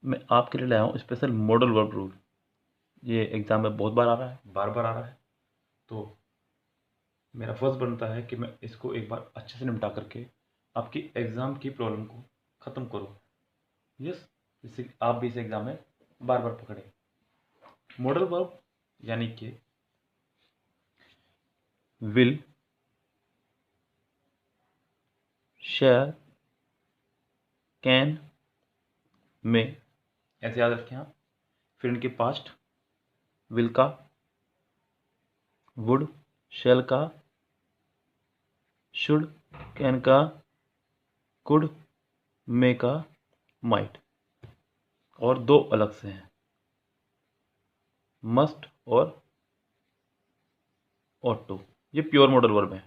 मैं आपके लिए लाया हूँ स्पेशल मॉडल वर्ब रूल। ये एग्ज़ाम में बहुत बार आ रहा है, बार बार आ रहा है, तो मेरा फर्ज बनता है कि मैं इसको एक बार अच्छे से निपटा करके आपकी एग्ज़ाम की प्रॉब्लम को ख़त्म करूँ। यस, जिससे आप भी इस एग्ज़ाम में बार बार पकड़ें। मॉडल वर्ब यानी कि विल, शैल, कैन, मे, ऐसे याद रखें आप। फिर इनके पास्ट विल का, वुड, शैल का, शुड, कैन का, कुड, मे का, माइट, और दो अलग से हैं, मस्ट और ऑट टू। ये प्योर मॉडल वर्ब है।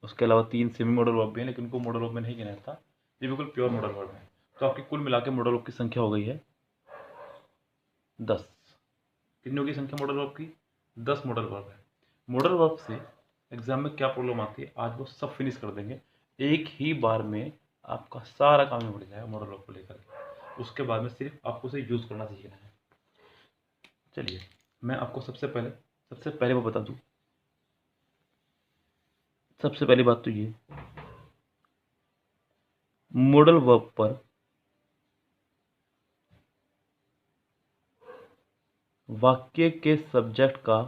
उसके अलावा 3 सेमी मॉडल वर्ब भी हैं, लेकिन उनको मॉडल वर्ब में नहीं गिना था। ये बिल्कुल प्योर मॉडल वर्ब है। तो आपकी कुल मिला के मॉडल वर्ब की संख्या हो गई है 10। कितनी होगी संख्या मॉडल वर्ब की? 10 मॉडल वर्ब है। मॉडल वर्ब से एग्जाम में क्या प्रॉब्लम आती है, आज वो सब फिनिश कर देंगे। एक ही बार में आपका सारा काम निपट जाएगा मॉडल वर्ब को लेकर के। उसके बाद में सिर्फ आपको उसे यूज़ करना सीखना है। चलिए, मैं आपको सबसे पहले वो बता दूं। सबसे पहली बात तो ये, मॉडल वर्ब पर वाक्य के सब्जेक्ट का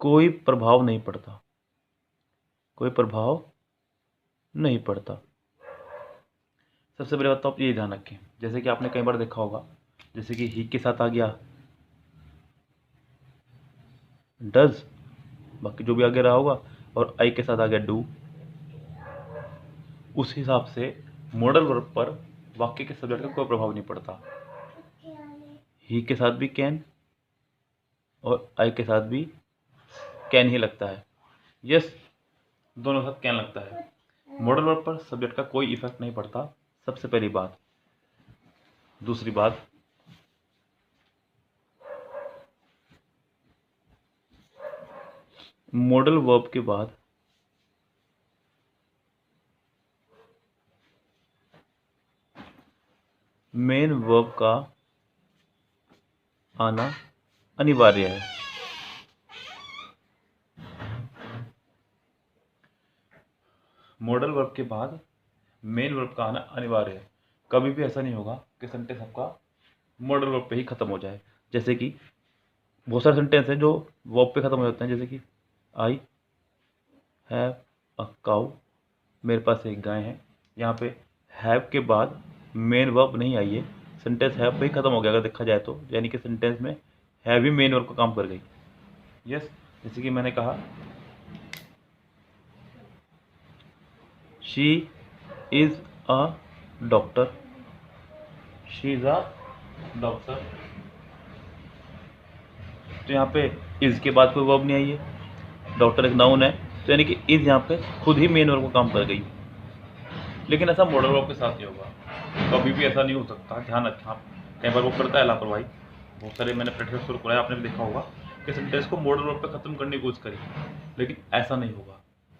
कोई प्रभाव नहीं पड़ता। कोई प्रभाव नहीं पड़ता। सबसे पहले बात तो आप ये ध्यान रखें, जैसे कि आपने कई बार देखा होगा, जैसे कि ही के साथ आ गया डज, बाकी जो भी आगे रहा होगा, और आई के साथ आ गया डू। उस हिसाब से मॉडल वर्ब पर वाक्य के सब्जेक्ट का कोई प्रभाव नहीं पड़ता। ही के साथ भी कैन और आई के साथ भी कैन ही लगता है। यस, दोनों के साथ कैन लगता है। मॉडल वर्ब पर सब्जेक्ट का कोई इफेक्ट नहीं पड़ता, सबसे पहली बात। दूसरी बात, मॉडल वर्ब के बाद मेन वर्ब का आना अनिवार्य है। मॉडल वर्ब के बाद मेन वर्ब का आना अनिवार्य है। कभी भी ऐसा नहीं होगा कि सेंटेंस आपका मॉडल वर्ब पे ही खत्म हो जाए। जैसे कि बहुत सारे सेंटेंस हैं जो वर्ब पे खत्म हो जाते हैं, जैसे कि आई हैव अ काउ, मेरे पास एक गाय है। यहाँ पे हैव के बाद मेन वर्ब नहीं आई है, सेंटेंस हैव पे ही खत्म हो गया अगर देखा जाए तो, यानी कि सेंटेंस में हैव ही मेन वर्ब का काम कर गई। यस, जैसे कि मैंने कहा she is a doctor. She is a doctor, तो यहाँ पे इज के बाद कोई वर्ब नहीं आई है, डॉक्टर एक नाउन है, तो यानी कि इज यहाँ पे खुद ही मेन वर्ब का काम कर गई। लेकिन ऐसा मॉडल वर्ब के साथ नहीं होगा, कभी भी ऐसा नहीं हो सकता। ध्यान रखें आप, कई बार वो करता है लापरवाही। बहुत सारे मैंने प्रैक्टिस शुरू कराया, आपने भी देखा होगा कि सेंटेंस को मॉडल वर्ब पे खत्म करने की कोशिश करी, लेकिन ऐसा नहीं होगा।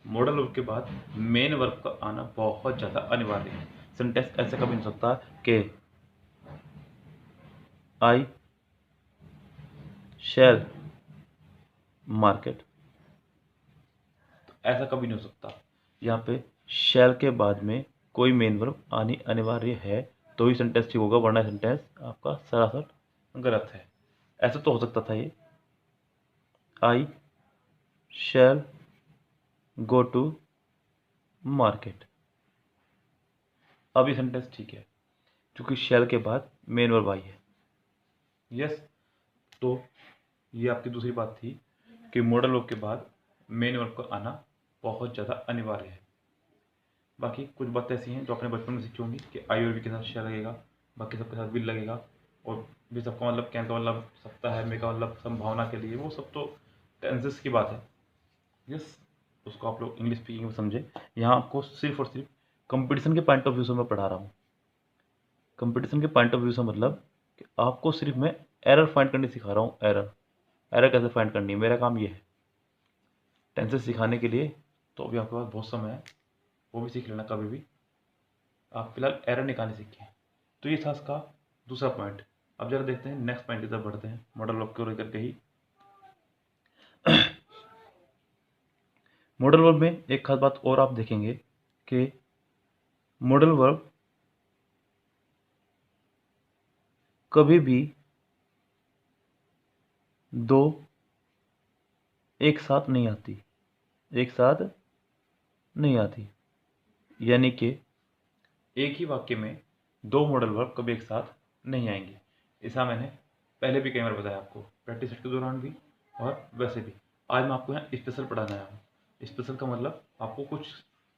मॉडल वर्ब के बाद मेन वर्ब का आना बहुत ज़्यादा अनिवार्य है। सेंटेंस ऐसे कभी नहीं हो सकता कि आई शैल मार्केट, ऐसा कभी नहीं हो सकता। यहाँ पे शैल के बाद में कोई मेन वर्ब आनी अनिवार्य है, तो ही सेंटेंस ठीक होगा, वरना सेंटेंस आपका सरासर गलत है। ऐसा तो हो सकता था ये, आई शैल गो टू मार्केट। अब ये सेंटेंस ठीक है क्योंकि शैल के बाद मेन वर्ब आई है। यस, तो ये आपकी दूसरी बात थी कि मॉडल वर्ब के बाद मेन वर्ब का आना बहुत ज़्यादा अनिवार्य है। बाकी कुछ बातें ऐसी हैं जो आपने बचपन में सीखी होंगी कि आई और वी के साथ शेयर लगेगा, बाकी सबके साथ विल लगेगा, और भी सबका मतलब कैन का मतलब सकता है, मे का मतलब संभावना के लिए, वो सब तो टेंसेस की बात है। यस, उसको आप लोग इंग्लिश स्पीकिंग में समझे। यहाँ आपको सिर्फ और सिर्फ कंपटीशन के पॉइंट ऑफ व्यू से मैं पढ़ा रहा हूँ। कंपटीशन के पॉइंट ऑफ व्यू से मतलब कि आपको सिर्फ मैं एरर फाइंड करनी सिखा रहा हूँ। एरर एरर कैसे फाइंड करनी है, मेरा काम ये है टेंसेस सिखाने के लिए। तो अभी आपके पास बहुत समय है, वो भी सीख लेना कभी भी। आप फिलहाल एरर निकालने सीखें। तो ये था इसका दूसरा पॉइंट। अब जरा देखते हैं नेक्स्ट पॉइंट की तरफ बढ़ते हैं, मॉडल वर्ब को लेकर के ही। मॉडल वर्ब में एक खास बात और आप देखेंगे कि मॉडल वर्ब कभी भी दो एक साथ नहीं आती, एक साथ नहीं आती। यानी कि एक ही वाक्य में दो मॉडल वर्ब कभी एक साथ नहीं आएंगे। ऐसा मैंने पहले भी कई बार बताया आपको, प्रैक्टिस सेट के दौरान भी और वैसे भी। आज मैं आपको यहाँ स्पेशल पढ़ाने आया हूँ। स्पेशल का मतलब आपको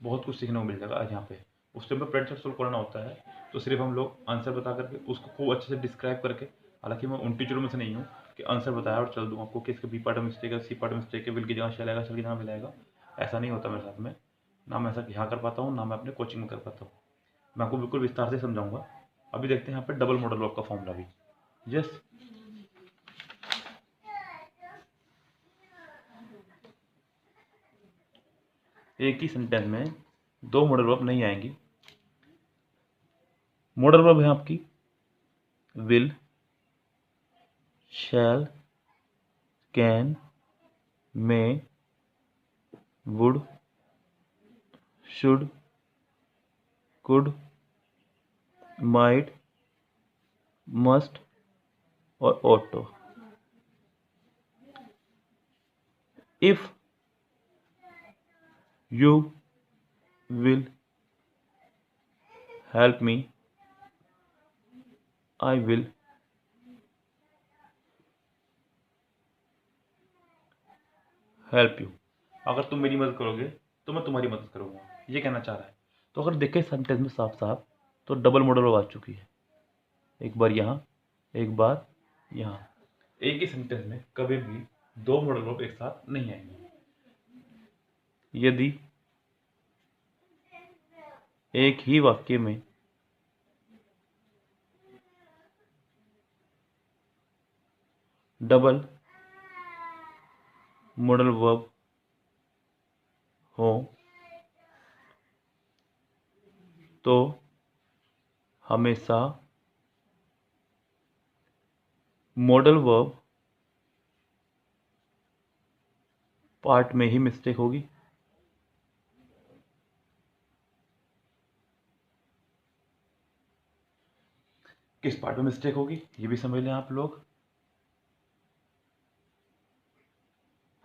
बहुत कुछ सीखने को मिल जाएगा आज यहाँ पे। उस टाइम पर प्रैक्टिस सोल्व करना होता है तो सिर्फ हम लोग आंसर बता करके उसको खूब अच्छे से डिस्क्राइब करके, हालांकि मैं उन टीचरों में से नहीं हूँ कि आंसर बताया और चल दूँ आपको कि इसका बी पार्ट में मिस्टेक है, सी पार्ट में मिस्टेक है, विल की जगह शैल आएगा, शैल की जगह विल आएगा। ऐसा नहीं होता मेरे साथ में, ना मैं ऐसा यहाँ कर पाता हूँ, ना मैं अपने कोचिंग में कर पाता हूँ। मैं आपको बिल्कुल विस्तार से समझाऊंगा। अभी देखते हैं यहाँ पे डबल मॉडल वर्ब का फॉर्मूला भी। यस, एक ही सेंटेंस में दो मॉडल वर्ब नहीं आएंगी। मॉडल वर्ब है आपकी will, shall, can, may, would, should, could, might, must और ought to। If you will help me, I will help you. अगर तुम मेरी मदद करोगे तो मैं तुम्हारी मदद करूंगा, ये कहना चाह रहा है। तो अगर देखें सेंटेंस में साफ साफ तो डबल मॉडल वर्ब आ चुकी है। एक बार यहाँ, एक बार यहाँ। एक ही सेंटेंस में कभी भी दो मॉडल वर्ब एक साथ नहीं आएंगे। यदि एक ही वाक्य में डबल मॉडल वर्ब हो तो हमेशा मॉडल वर्ब पार्ट में ही मिस्टेक होगी। किस पार्ट में मिस्टेक होगी ये भी समझ लें आप लोग।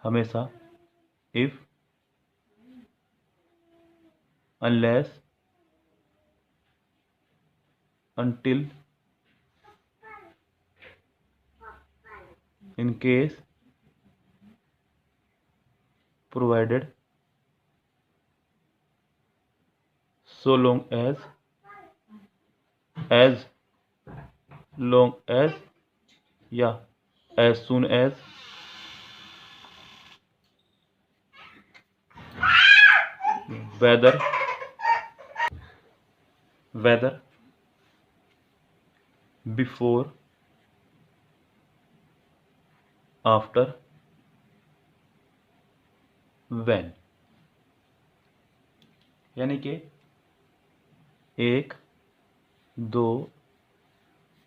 हमेशा if, unless, until, in case, provided, so long as long as या as soon as, whether before, after, when। यानी कि एक, दो,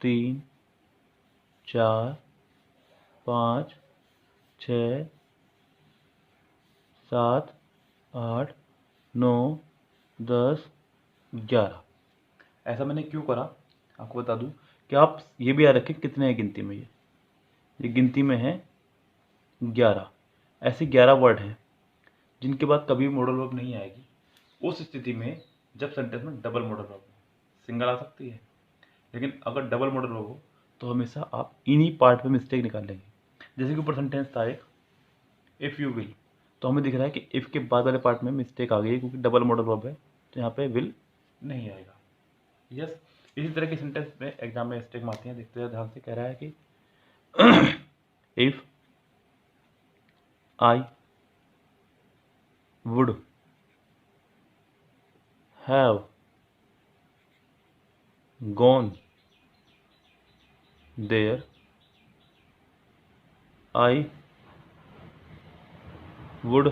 तीन, चार, पाँच, छः, सात, आठ, 9, 10, 11। ऐसा मैंने क्यों करा आपको बता दूं कि आप ये भी याद रखें कितने हैं गिनती में। ये गिनती में है 11। ऐसे 11 वर्ड हैं जिनके बाद कभी मॉडल वर्ब नहीं आएगी। उस स्थिति में जब सेंटेंस में डबल मॉडल वर्ब हो, सिंगल आ सकती है, लेकिन अगर डबल मॉडल वर्ब हो तो हमेशा आप इन्हीं पार्ट पे मिस्टेक निकाल लेंगे। जैसे कि ऊपर सेंटेंस था एक इफ़ यू विल, तो हमें दिख रहा है कि इफ़ के बाद वाले पार्ट में मिस्टेक आ गई है क्योंकि डबल मॉडल वर्ब है, तो यहाँ पे विल नहीं आएगा। यस, इसी तरह के सेंटेंस में एग्जाम में मिस्टेक आती हैं। देखते हैं ध्यान से। कह रहा है कि if I would have gone there, I would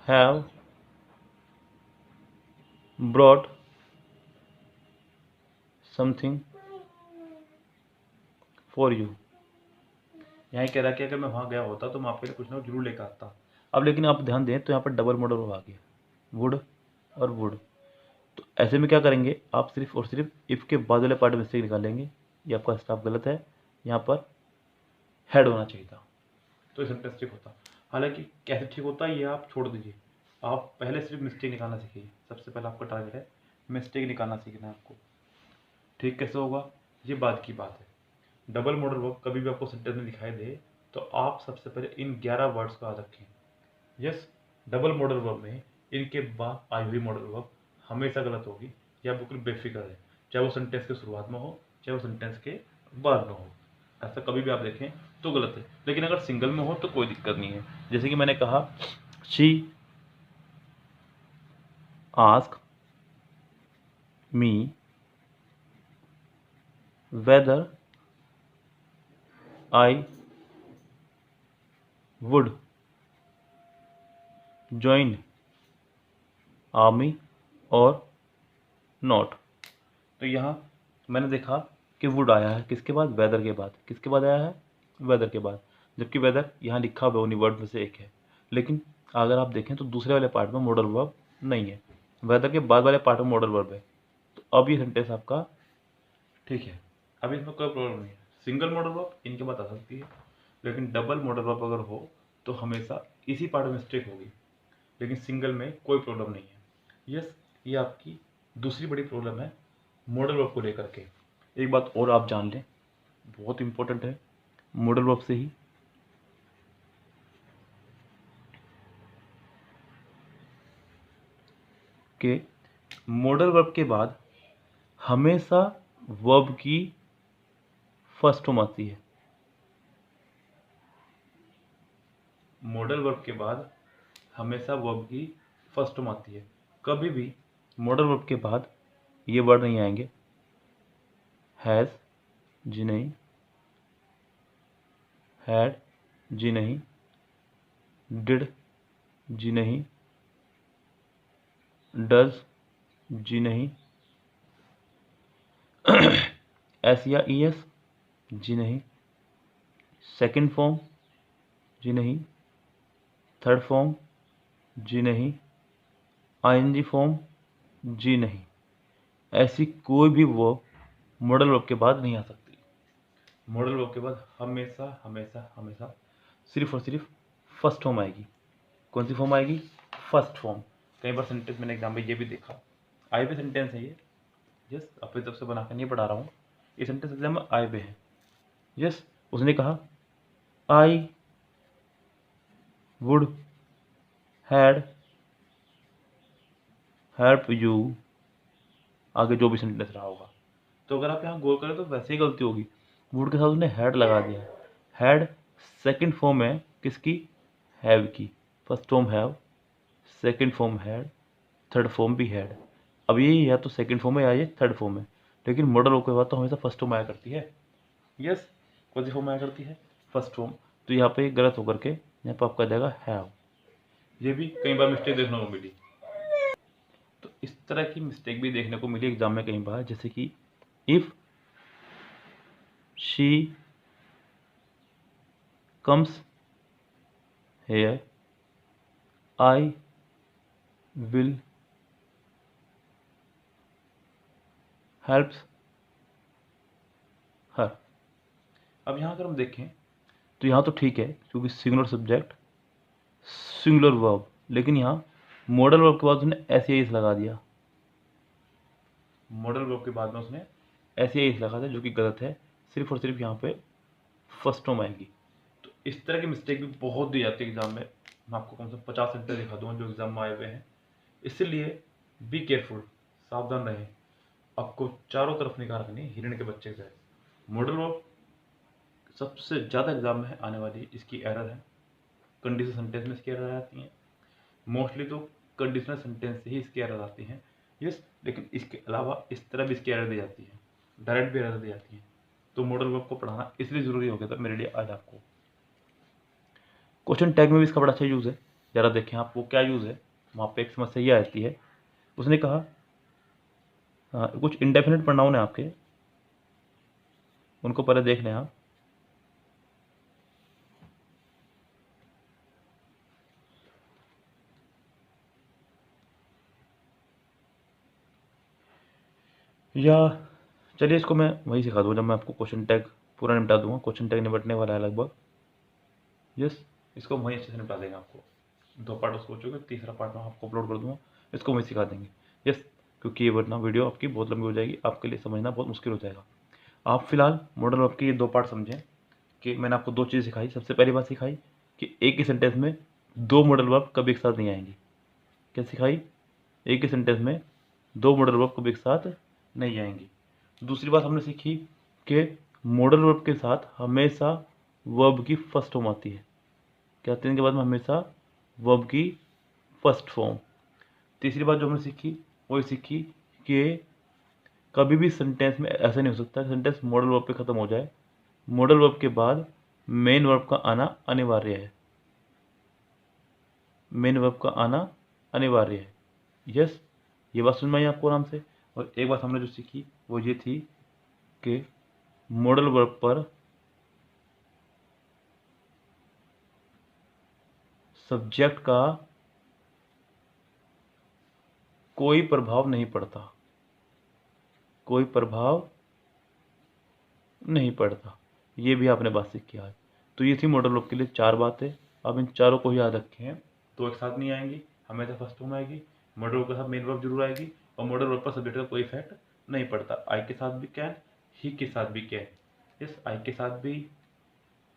have brought something for you. यहाँ कह रहा कि अगर मैं वहाँ गया होता तो मैं आपके लिए कुछ ना कुछ जरूर लेकर आता। अब लेकिन आप ध्यान दें तो यहाँ पर डबल मॉडल वर्ब आ गया, वुड और वुड। तो ऐसे में क्या करेंगे, आप सिर्फ और सिर्फ इफ़ के बाद वाले पार्ट में मिस्टेक निकालेंगे। ये आपका स्टाफ गलत है, यहाँ पर हेड होना चाहिए था, तो ये सेंटेंस ठीक होता। हालांकि कैसे ठीक होता है ये आप छोड़ दीजिए, आप पहले सिर्फ मिस्टेक निकालना सीखिए। सबसे पहले आपका टारगेट है मिस्टेक निकालना सीखना है आपको। ठीक कैसे होगा, ये बात की बात है। डबल मॉडल वर्ब कभी भी आपको सेंटेंस में दिखाई दे तो आप सबसे पहले इन 11 वर्ड्स को याद रखें। यस, डबल मॉडल वर्ब में इनके बाद आई हुई मॉडल वर्ब हमेशा गलत होगी, या बिल्कुल बेफिक्र है, चाहे वो सेंटेंस के शुरुआत में हो चाहे वो सेंटेंस के बाद में हो। ऐसा कभी भी आप देखें तो गलत है। लेकिन अगर सिंगल में हो तो कोई दिक्कत नहीं है। जैसे कि मैंने कहा, she ask me whether I would join army और नॉट। तो यहाँ मैंने देखा कि वुड आया है किसके बाद, वेदर के बाद। किसके बाद आया है, वेदर के बाद, जबकि वेदर यहाँ लिखा हुआ उन्हीं वर्ड में से एक है। लेकिन अगर आप देखें तो दूसरे वाले पार्ट में मॉडल वर्ब नहीं है, वेदर के बाद वाले पार्ट में मॉडल वर्ब है। तो अब ये सेंटेंस आपका ठीक है, अब इसमें कोई प्रॉब्लम नहीं है। सिंगल मॉडल वर्ब इनके बाद आ सकती है, लेकिन डबल मॉडल वर्ब अगर हो तो हमेशा इसी पार्ट में मिस्टेक होगी, लेकिन सिंगल में कोई प्रॉब्लम नहीं है। यस, ये आपकी दूसरी बड़ी प्रॉब्लम है मॉडल वर्ब को लेकर के। एक बात और आप जान लें, बहुत इंपॉर्टेंट है मॉडल वर्ब से ही, कि मॉडल वर्ब के बाद हमेशा वर्ब की फर्स्ट फॉर्म आती है। मॉडल वर्ब के बाद हमेशा वर्ब की फर्स्ट फॉर्म आती है। कभी भी मॉडल वर्ब के बाद ये वर्ड नहीं आएंगे, हैज़ जी नहीं, हैड जी नहीं, डिड जी नहीं, डज जी नहीं, एस या ई एस जी नहीं, सेकंड फॉर्म जी नहीं, थर्ड फॉर्म जी नहीं, आईएनजी फॉर्म जी नहीं। ऐसी कोई भी वर्ब मॉडल वर्ब के बाद नहीं आ सकती। मॉडल वर्ब के बाद हमेशा हमेशा हमेशा सिर्फ और सिर्फ फर्स्ट फॉर्म आएगी। कौन सी फॉर्म आएगी, फर्स्ट फॉर्म। कई बार सेंटेंस मैंने एग्जाम में ये भी देखा, आई पे सेंटेंस है ये, यस, अपनी तरफ से बनाकर नहीं पढ़ा रहा हूँ, ये सेंटेंस एग्जाम में आई पे है। यस, उसने कहा I would had help you, आगे जो भी सेंटेंस रहा होगा। तो अगर आप यहाँ गौर करें तो वैसे ही गलती होगी, वुड के साथ उसने हैड लगा दिया। हैड सेकंड फॉर्म है किसकी, हैव की। First form have, second form had, third form भी हैड। अब ये या तो सेकंड फॉर्म है या ये थर्ड फॉर्म है, लेकिन मॉडल के बाद तो हमेशा फर्स्ट फॉर्म आया करती है। यस, कौन सी फॉर्म आया करती है, फर्स्ट फॉर्म। तो यहाँ पे गलत होकर के यहाँ पर आपका जाएगा हैव। ये भी कई बार मिस्टेक देखने को मिली। तो इस तरह की मिस्टेक भी देखने को मिली एग्जाम में कई बार, जैसे कि if she comes here I will helps her. अब यहाँ अगर हम देखें तो यहाँ तो ठीक है क्योंकि सिंगुलर सब्जेक्ट सिंगुलर वर्ब, लेकिन यहाँ मॉडल वर्ब के बाद उसने ऐसे एस लगा दिया। मॉडल वर्ब के बाद में उसने ऐसे एस लगा दिया जो कि गलत है। सिर्फ और सिर्फ यहाँ पे फर्स्ट फॉर्म आएगी। तो इस तरह की मिस्टेक भी बहुत दी जाती है एग्जाम में। मैं आपको कम से कम 50 सेंटर दिखा दूंगा जो एग्जाम में आए हुए हैं। इसलिए बी केयरफुल, सावधान रहें। आपको चारों तरफ निगाह रखनी है हिरण के बच्चे का। मॉडल वर्ब सबसे ज़्यादा एग्जाम में आने वाली इसकी एरर है। कंडीशनल सेंटेंस में इसकी एरर आती हैं, मोस्टली तो कंडीशनल सेंटेंस से ही इसकी एरर आती हैं। यस, लेकिन इसके अलावा इस तरह भी इसकी एरर दी जाती है, डायरेक्ट भी एरर दी जाती है। तो मॉडल वर्ब को पढ़ाना इसलिए ज़रूरी हो गया था मेरे लिए आज आपको। क्वेश्चन टैग में भी इसका बड़ा अच्छा यूज़ है। ज़रा देखें आप वो क्या यूज़ है। वहाँ पे एक समस्या ये आती है, उसने कहा कुछ इंडेफिनिट प्रोनाउन है आपके, उनको पहले देख लें आप। या चलिए इसको मैं वही सिखा दूँ जब मैं आपको क्वेश्चन टैग पूरा निपटा दूंगा। क्वेश्चन टैग निपटने वाला है लगभग। यस, इसको वहीं अच्छे से निपटा देंगे आपको। 2 पार्ट उसको हो चुके, तीसरा पार्ट मैं आपको अपलोड कर दूंगा, इसको वहीं सिखा देंगे। यस, क्योंकि ये वरना वीडियो आपकी बहुत लंबी हो जाएगी, आपके लिए समझना बहुत मुश्किल हो जाएगा। आप फिलहाल मॉडल वर्ब के ये 2 पार्ट समझें कि मैंने आपको 2 चीज़ सिखाई। सबसे पहली बात सिखाई कि एक ही सेंटेंस में 2 मॉडल वर्ब कभी एक साथ नहीं आएंगी। क्या सिखाई? एक ही सेंटेंस में 2 मॉडल वर्ब कभी एक साथ नहीं आएंगी। दूसरी बात हमने सीखी कि मॉडल वर्ब के साथ हमेशा वर्ब की फर्स्ट फॉर्म आती है। क्या आती है? इनके बाद में हमेशा वर्ब की फर्स्ट फॉर्म। तीसरी बात जो हमने सीखी वो सीखी कि कभी भी सेंटेंस में ऐसा नहीं हो सकता सेंटेंस मॉडल वर्ब पे ख़त्म हो जाए। मॉडल वर्ब के बाद मेन वर्ब का आना अनिवार्य है। मेन वर्ब का आना अनिवार्य है। यस, ये बात सुन में आई आपको आराम से। और एक बात हमने जो सीखी वो ये थी कि मॉडल वर्ब पर सब्जेक्ट का कोई प्रभाव नहीं पड़ता। कोई प्रभाव नहीं पड़ता। ये भी आपने बात सीखी आज। तो ये थी मॉडल वर्ब के लिए 4 बातें। अब इन चारों को ही याद रखें। तो एक साथ नहीं आएंगी, हमेशा फर्स्ट फॉर्म आएगी, मॉडल वर्ब के साथ मेन वर्ब जरूर आएगी, और मॉडल वर्ब पर सब्जेक्ट का कोई इफेक्ट नहीं पड़ता। आई के साथ भी कैन, ही के साथ भी कैन। इस आई के साथ भी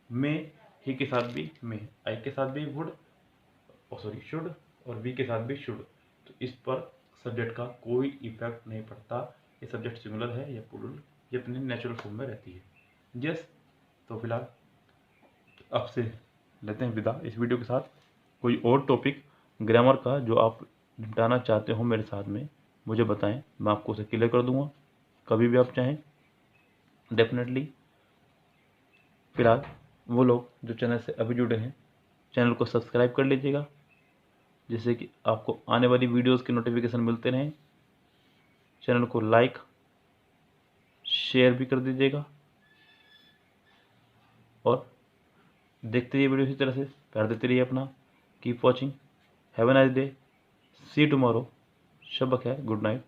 मे, ही के साथ भी मे, आई के साथ भी वुड, सॉरी शुड, और वी के साथ भी शुड। तो इस पर सब्जेक्ट का कोई इफेक्ट नहीं पड़ता। ये सब्जेक्ट सिंगुलर है या प्लूरल, ये अपने नेचुरल फॉर्म में रहती है। यस, तो फिलहाल आपसे लेते हैं विदा इस वीडियो के साथ। कोई और टॉपिक ग्रामर का जो आप निपटाना चाहते हो मेरे साथ में मुझे बताएं, मैं आपको उसे क्लियर कर दूंगा कभी भी आप चाहें, डेफिनेटली। फिलहाल वो लोग जो चैनल से अभी जुड़े हैं, चैनल को सब्सक्राइब कर लीजिएगा जिससे कि आपको आने वाली वीडियोस के नोटिफिकेशन मिलते रहें। चैनल को लाइक शेयर भी कर दीजिएगा और देखते रहिए वीडियो इसी तरह से, प्यार देते रहिए अपना। Keep watching, have a nice day, see you tomorrow. शब बखैर, गुड नाइट।